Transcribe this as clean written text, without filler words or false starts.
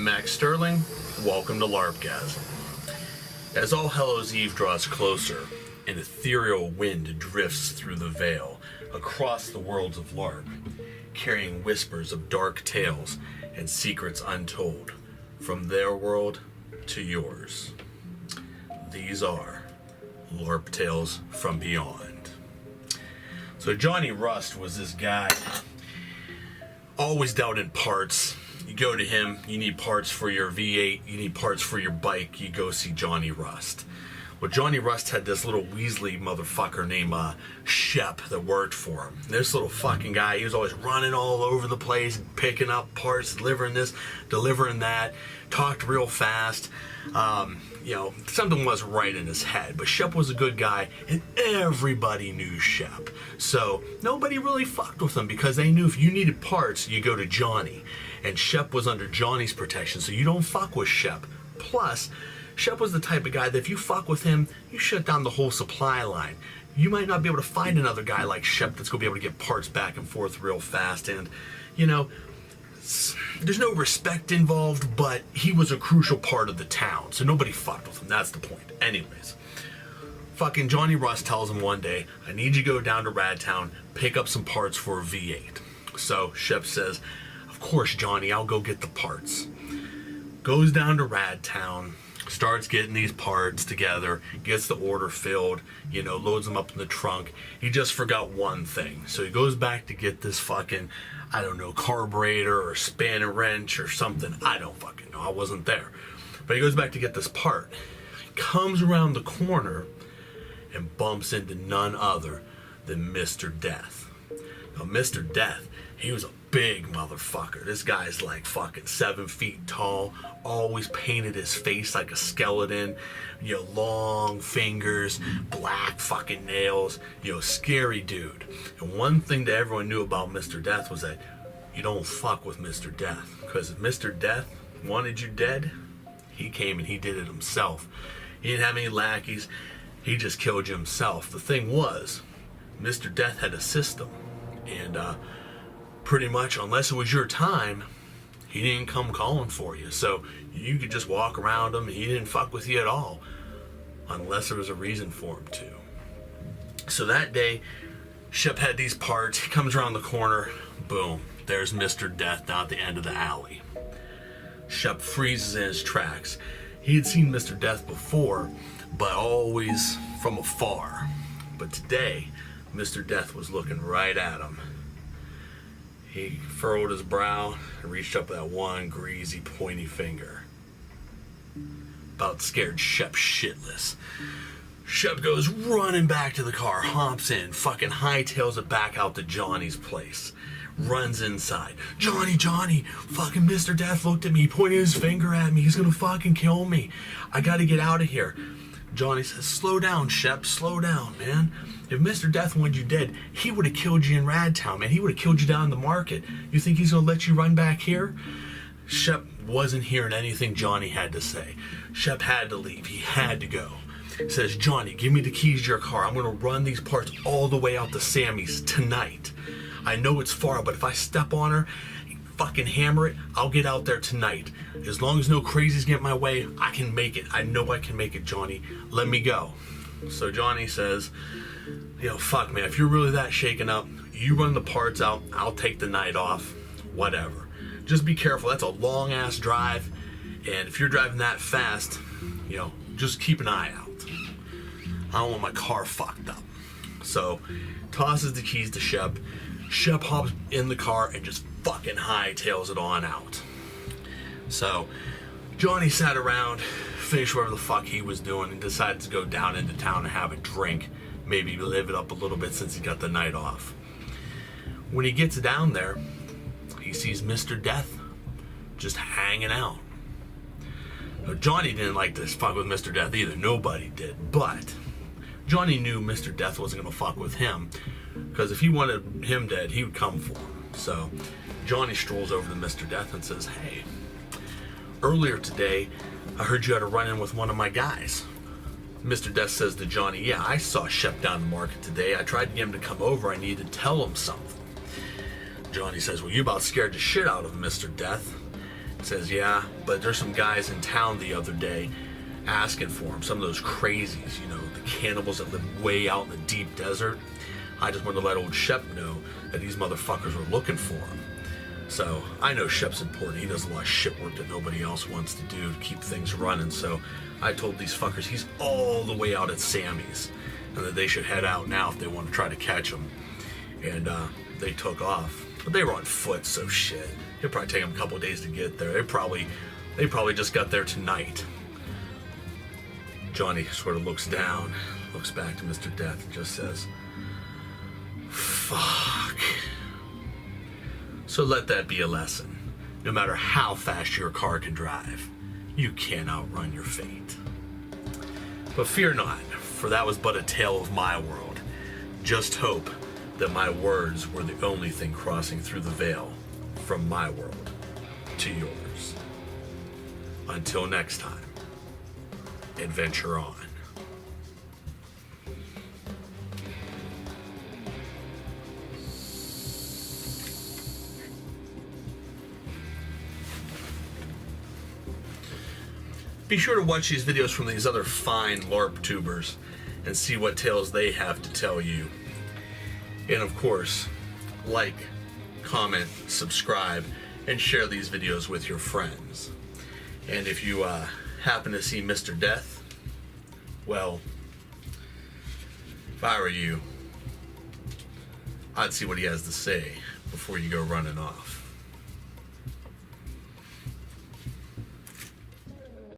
Max Sterling. Welcome to Larpgasm. As All Hallows Eve draws closer, an ethereal wind drifts through the veil across the worlds of LARP, carrying whispers of dark tales and secrets untold, from their world to yours. These are Larptales From Beyond. So Johnny Rust was this guy, always down in parts. You go to him, you need parts for your V8, you need parts for your bike, you go see Johnny Rust. Well, Johnny Rust had this little Weasley motherfucker named Shep that worked for him. This little fucking guy, he was always running all over the place, picking up parts, delivering this, delivering that, talked real fast. Something wasn't right in his head, but Shep was a good guy, and everybody knew Shep. So nobody really fucked with him because they knew if you needed parts, you go to Johnny. And Shep was under Johnny's protection, so you don't fuck with Shep. Plus, Shep was the type of guy that if you fuck with him, you shut down the whole supply line. You might not be able to find another guy like Shep that's going to be able to get parts back and forth real fast. And, there's no respect involved, but he was a crucial part of the town, so nobody fucked with him. That's the point. Anyways, fucking Johnny Rust tells him one day, I need you to go down to Radtown, pick up some parts for a V8. So Shep says, of course, Johnny, I'll go get the parts. Goes down to Radtown, starts getting these parts together, gets the order filled, loads them up in the trunk. He just forgot one thing. So he goes back to get this fucking, carburetor or spanner wrench or something. I don't fucking know. I wasn't there. But he goes back to get this part. He comes around the corner and bumps into none other than Mr. Death. Now, Mr. Death, he was a big motherfucker. This guy's like fucking 7 feet tall, always painted his face like a skeleton, long fingers, black fucking nails, scary dude. And one thing that everyone knew about Mr. Death was that you don't fuck with Mr. Death, because if Mr. Death wanted you dead, he came and he did it himself. He didn't have any lackeys, he just killed you himself. The thing was, Mr. Death had a system, and pretty much, unless it was your time, he didn't come calling for you. So you could just walk around him and he didn't fuck with you at all, unless there was a reason for him to. So that day, Shep had these parts. He comes around the corner. Boom. There's Mr. Death down at the end of the alley. Shep freezes in his tracks. He had seen Mr. Death before, but always from afar. But today, Mr. Death was looking right at him. He furrowed his brow and reached up with that one greasy, pointy finger. About scared Shep shitless. Shep goes running back to the car, hops in, fucking hightails it back out to Johnny's place. Runs inside. Johnny, fucking Mr. Death looked at me, he pointed his finger at me, he's gonna fucking kill me. I gotta get out of here. Johnny says, slow down, Shep, slow down, man. If Mr. Death wanted you dead, he would have killed you in Radtown, man. He would have killed you down in the market. You think he's going to let you run back here? Shep wasn't hearing anything Johnny had to say. Shep had to leave. He had to go. He says, Johnny, give me the keys to your car. I'm going to run these parts all the way out to Sammy's tonight. I know it's far, but if I step on her, fucking hammer it, I'll get out there tonight. As long as no crazies get in my way, I can make it. I know I can make it, Johnny. Let me go. So Johnny says, fuck man, if you're really that shaken up, you run the parts out, I'll take the night off, whatever. Just be careful, that's a long ass drive, and if you're driving that fast, just keep an eye out. I don't want my car fucked up. So, tosses the keys to Shep. Shep hops in the car and just fucking hightails it on out. So, Johnny sat around, finished whatever the fuck he was doing, and decided to go down into town and have a drink. Maybe live it up a little bit since he got the night off. When he gets down there, he sees Mr. Death just hanging out. Now, Johnny didn't like to fuck with Mr. Death either. Nobody did. But Johnny knew Mr. Death wasn't going to fuck with him, because if he wanted him dead, he would come for him. So Johnny strolls over to Mr. Death and says, hey, earlier today, I heard you had a run-in with one of my guys. Mr. Death says to Johnny, yeah, I saw Shep down the market today. I tried to get him to come over. I needed to tell him something. Johnny says, well, you about scared the shit out of Mr. Death. Says, yeah, but there's some guys in town the other day asking for him. Some of those crazies, you know, the cannibals that live way out in the deep desert. I just wanted to let old Shep know that these motherfuckers were looking for him. So I know Shep's important. He does a lot of shit work that nobody else wants to do to keep things running. So I told these fuckers he's all the way out at Sammy's and that they should head out now if they want to try to catch him. And they took off. But they were on foot, so shit. It'd probably take them a couple of days to get there. They probably just got there tonight. Johnny sort of looks down, looks back to Mr. Death and just says, fuck. So let that be a lesson. No matter how fast your car can drive, you can't outrun your fate. But fear not, for that was but a tale of my world. Just hope that my words were the only thing crossing through the veil from my world to yours. Until next time, adventure on. Be sure to watch these videos from these other fine LARP tubers and see what tales they have to tell you. And of course, like, comment, subscribe, and share these videos with your friends. And if you happen to see Mr. Death, well, if I were you, I'd see what he has to say before you go running off.